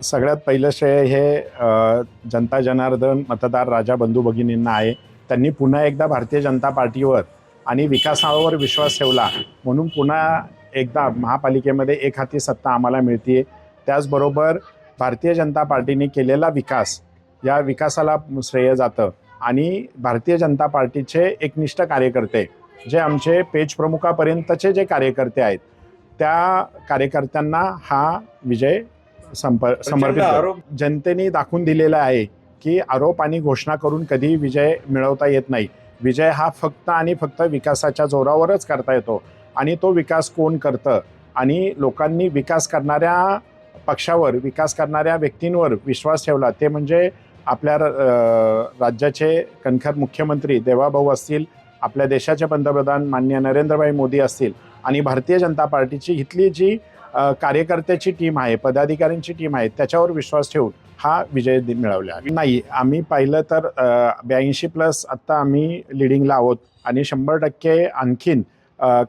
सगळ्यात पहिलं श्रेय हे जनता जनार्दन मतदार राजा बंधू भगिनींना आहे. त्यांनी पुन्हा एकदा भारतीय जनता पार्टीवर आणि विकासावर विश्वास ठेवला म्हणून पुन्हा एकदा महापालिकेमध्ये एक हाती सत्ता आम्हाला मिळते. त्याचबरोबर भारतीय जनता पार्टीने केलेला विकास, या विकासाला श्रेय जातं आणि भारतीय जनता पार्टीचे एकनिष्ठ कार्यकर्ते जे आमचे पेज प्रमुखापर्यंतचे जे कार्यकर्ते आहेत त्या कार्यकर्त्यांना हा विजय समर्पित करतो. जनतेने दाखवून दिलेला आहे की आरोप आणि घोषणा करून कधी विजय मिळवता येत नाही. विजय हा फक्त आणि फक्त विकासाच्या जोरावरच करता येतो आणि तो विकास कोण करतं आणि लोकांनी विकास करणाऱ्या पक्षावर, विकास करणाऱ्या व्यक्तींवर विश्वास ठेवला ते म्हणजे आपल्या राज्याचे कणखर मुख्यमंत्री देवाभाऊ असतील, आपल्या देशाचे पंतप्रधान माननीय नरेंद्रभाई मोदी असतील आणि भारतीय जनता पार्टीची इथली जी कार्यकर्त्याची टीम आहे, पदाधिकाऱ्यांची टीम आहे, त्याच्यावर विश्वास ठेवून हा विजय मिळवला नाही. आम्ही पाहिलं तर 82+ आत्ता आम्ही लिडिंगला आहोत आणि 100% आणखीन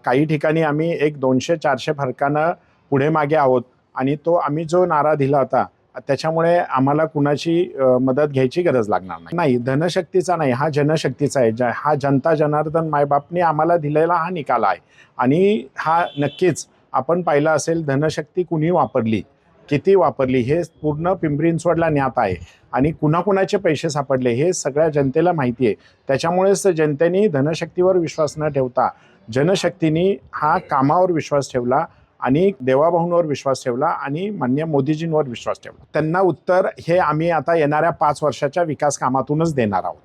काही ठिकाणी आम्ही एक 200-400 फरकानं पुढे मागे आहोत आणि तो आम्ही जो नारा दिला होता त्याच्यामुळे आम्हाला कुणाची मदत घ्यायची गरज लागणार नाही. धनशक्तीचा नाही, हा जनशक्तीचा आहे. हा जनता जनार्दन मायबापने आम्हाला दिलेला हा निकाल आहे आणि हा नक्कीच आपण पाहिलं असेल धनशक्ती कुणी वापरली, किती वापरली हे पूर्ण पिंपरी चिंचवडला ज्ञात आहे आणि कुणाकुणाचे पैसे सापडले हे सगळ्या जनतेला माहिती आहे. त्याच्यामुळेच जनतेने धनशक्तीवर विश्वास न ठेवता जनशक्तीने हा कामावर विश्वास ठेवला आणि देवाभाऊंवर विश्वास ठेवला आणि माननीय मोदीजींवर विश्वास ठेवला. त्यांना उत्तर हे आम्ही आता येणाऱ्या 5 वर्षाच्या विकास कामातूनच देणार आहोत.